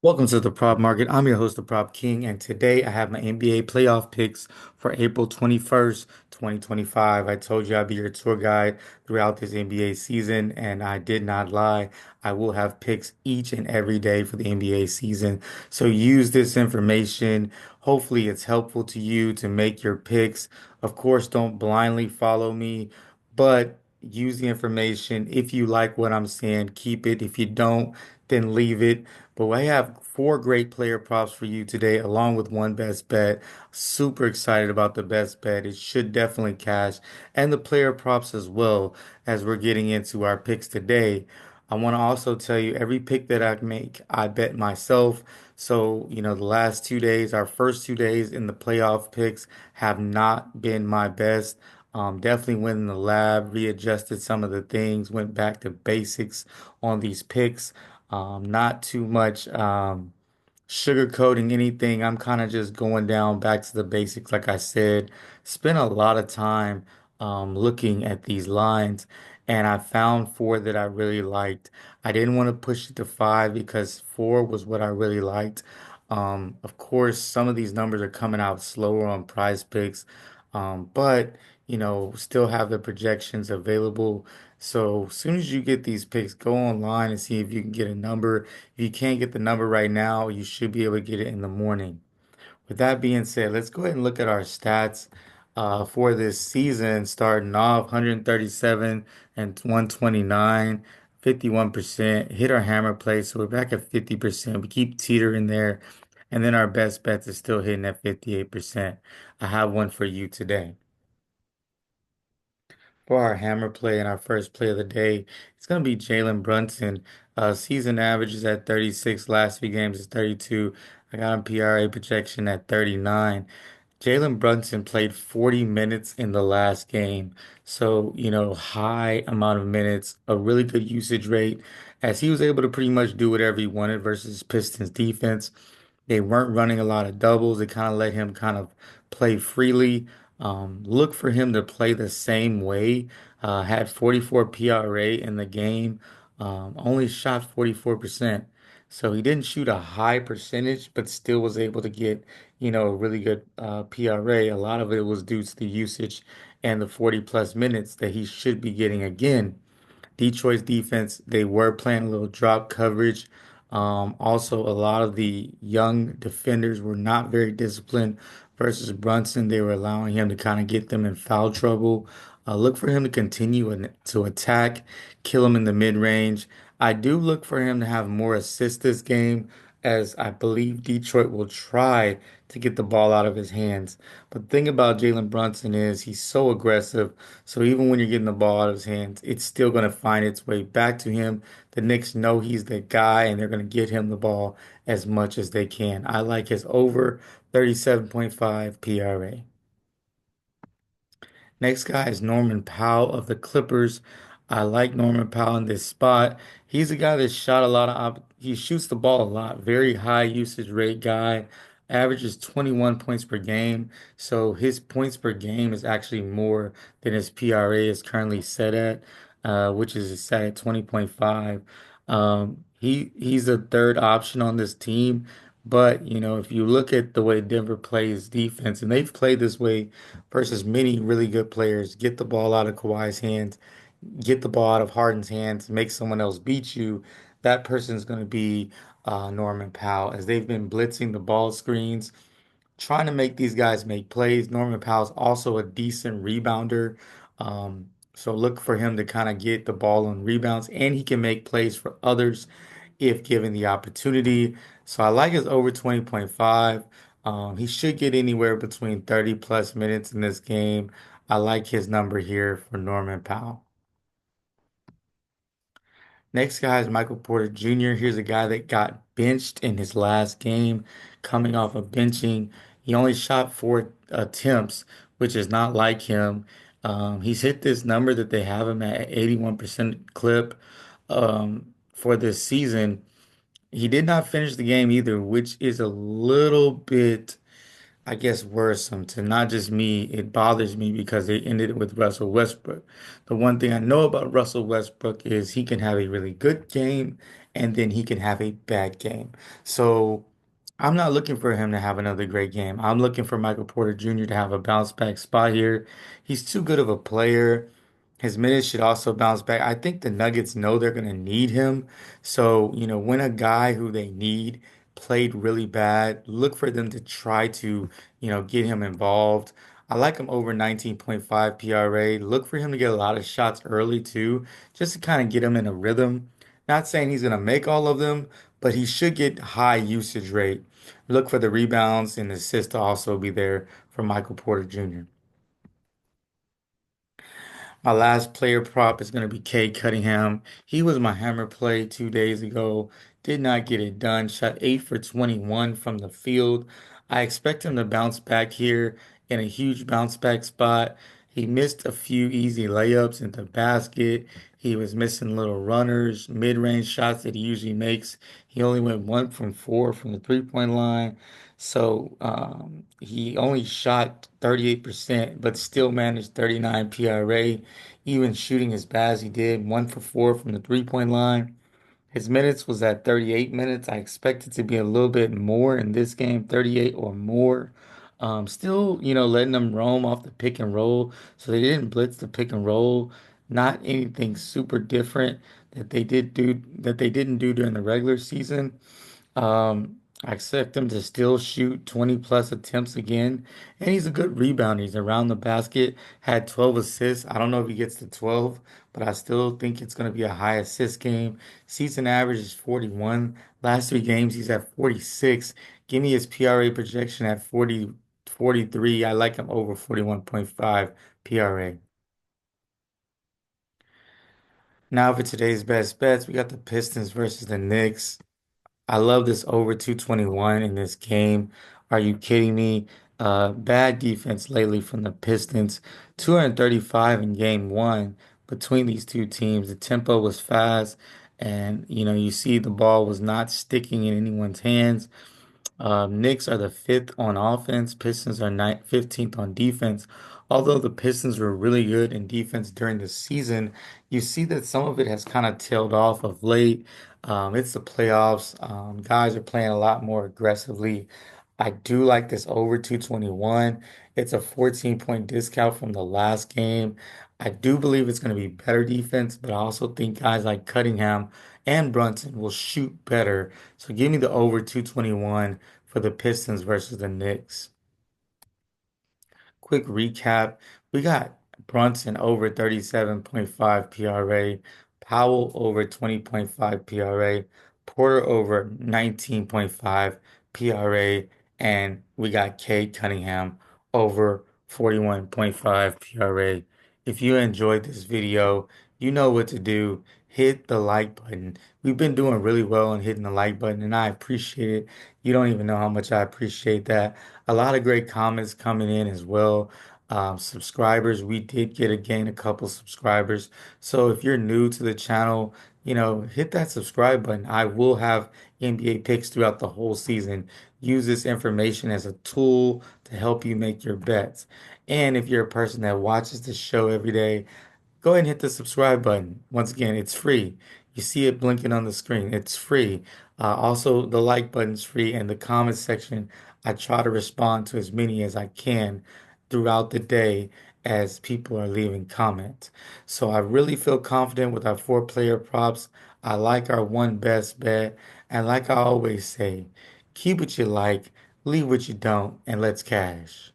Welcome to the Prop Market. I'm your host, the Prop King, and today I have my NBA playoff picks for April 21st, 2025. I told you I'd be your tour guide throughout this NBA season, and I did not lie. I will have picks each and every day for the NBA season. So use this information. Hopefully, it's helpful to you to make your picks. Of course, don't blindly follow me, but use the information. If you like what I'm saying, keep it. If you don't, then leave it. But I have four great player props for you today, along with one best bet. Super excited about the best bet. It should definitely cash, and the player props as well as we're getting into our picks today. I want to also tell you every pick that I make, I bet myself. So, the last 2 days, our first 2 days in the playoff picks have not been my best. Definitely went in the lab, readjusted some of the things, went back to basics on these picks. Not too much sugarcoating anything. I'm kind of just going down back to the basics, like I said. Spent a lot of time looking at these lines, and I found four that I really liked. I didn't want to push it to five because four was what I really liked. Of course, some of these numbers are coming out slower on Prize Picks, but still have the projections available. So as soon as you get these picks, go online and see if you can get a number. If you can't get the number right now, you should be able to get it in the morning. With that being said, let's go ahead and look at our stats for this season, starting off 137 and 129, 51%. Hit our hammer play, so we're back at 50%. We keep teetering there, and then our best bets is still hitting at 58%. I have one for you today. For our hammer play and our first play of the day, it's going to be Jalen Brunson. Season average is at 36. Last few games is 32. I got him PRA projection at 39. Jalen Brunson played 40 minutes in the last game. So, high amount of minutes, a really good usage rate, as he was able to pretty much do whatever he wanted versus Pistons defense. They weren't running a lot of doubles. They kind of let him kind of play freely. Look for him to play the same way. Had 44 PRA in the game. Only shot 44%. So he didn't shoot a high percentage, but still was able to get, a really good PRA. A lot of it was due to the usage and the 40 plus minutes that he should be getting again. Detroit's defense, they were playing a little drop coverage. Also, a lot of the young defenders were not very disciplined versus Brunson. They were allowing him to kind of get them in foul trouble. Look for him to continue to attack, kill him in the mid range. I do look for him to have more assists this game, as I believe Detroit will try to get the ball out of his hands. But the thing about Jalen Brunson is he's so aggressive. So even when you're getting the ball out of his hands, it's still going to find its way back to him. The Knicks know he's the guy, and they're going to get him the ball as much as they can. I like his over 37.5 PRA. Next guy is Norman Powell of the Clippers. I like Norman Powell in this spot. He's a guy that shot a lot of, he shoots the ball a lot. Very high usage rate guy. Averages 21 points per game. So his points per game is actually more than his PRA is currently set at, which is set at 20.5. He's the third option on this team. But, if you look at the way Denver plays defense, and they've played this way versus many really good players, get the ball out of Kawhi's hands, get the ball out of Harden's hands, make someone else beat you, that person's going to be Norman Powell, as they've been blitzing the ball screens, trying to make these guys make plays. Norman Powell's also a decent rebounder. So look for him to kind of get the ball on rebounds, and he can make plays for others if given the opportunity. So I like his over 20.5. He should get anywhere between 30 plus minutes in this game. I like his number here for Norman Powell. Next guy is Michael Porter Jr. Here's a guy that got benched in his last game, coming off of benching. He only shot 4 attempts, which is not like him. He's hit this number that they have him at 81% clip for this season. He did not finish the game either, which is a little bit, I guess, worrisome to not just me. It bothers me because they ended it with Russell Westbrook. The one thing I know about Russell Westbrook is he can have a really good game and then he can have a bad game. So I'm not looking for him to have another great game. I'm looking for Michael Porter Jr. to have a bounce back spot here. He's too good of a player. His minutes should also bounce back. I think the Nuggets know they're going to need him. So, when a guy who they need played really bad, look for them to try to, get him involved. I like him over 19.5 PRA. Look for him to get a lot of shots early too, just to kind of get him in a rhythm. Not saying he's going to make all of them, but he should get high usage rate. Look for the rebounds and assists to also be there for Michael Porter Jr. My last player prop is going to be Cade Cunningham. He was my hammer play 2 days ago. Did not get it done. Shot 8 for 21 from the field. I expect him to bounce back here in a huge bounce back spot. He missed a few easy layups in the basket. He was missing little runners, mid-range shots that he usually makes. He only went 1 from 4 from the three-point line. So he only shot 38%, but still managed 39 PRA, even shooting as bad as he did, 1 for 4 from the three-point line. His minutes was at 38 minutes. I expect it to be a little bit more in this game, 38 or more. Still, letting them roam off the pick and roll. So they didn't blitz the pick and roll. Not anything super different that they didn't do during the regular season. I expect him to still shoot 20 plus attempts again. And he's a good rebounder. He's around the basket, had 12 assists. I don't know if he gets to 12, but I still think it's going to be a high assist game. Season average is 41. Last 3 games, he's at 46. Give me his PRA projection at 40, 43. I like him over 41.5 PRA. Now for today's best bets, we got the Pistons versus the Knicks. I love this over 221 in this game. Are you kidding me? Bad defense lately from the Pistons. 235 in game one between these two teams. The tempo was fast, and you see the ball was not sticking in anyone's hands. Knicks are the fifth on offense. Pistons are 15th on defense. Although the Pistons were really good in defense during the season, you see that some of it has kind of tailed off of late. It's the playoffs. Guys are playing a lot more aggressively. I do like this over 221. It's a 14-point discount from the last game. I do believe it's going to be better defense, but I also think guys like Cunningham and Brunson will shoot better. So give me the over 221 for the Pistons versus the Knicks. Quick recap. We got Brunson over 37.5 PRA, Powell over 20.5 PRA, Porter over 19.5 PRA, and we got Cade Cunningham over 41.5 PRA. If you enjoyed this video, you know what to do. Hit the like button. We've been doing really well on hitting the like button, and I appreciate it. You don't even know how much I appreciate that. A lot of great comments coming in as well. Subscribers, we did get a couple subscribers. So if you're new to the channel, hit that subscribe button. I will have NBA picks throughout the whole season. Use this information as a tool to help you make your bets. And if you're a person that watches the show every day, go ahead and hit the subscribe button. Once again, it's free. You see it blinking on the screen. It's free. Also, the like button's free, and the comment section, I try to respond to as many as I can throughout the day as people are leaving comments. So I really feel confident with our 4 player props. I like our one best bet. And like I always say, keep what you like, leave what you don't, and let's cash.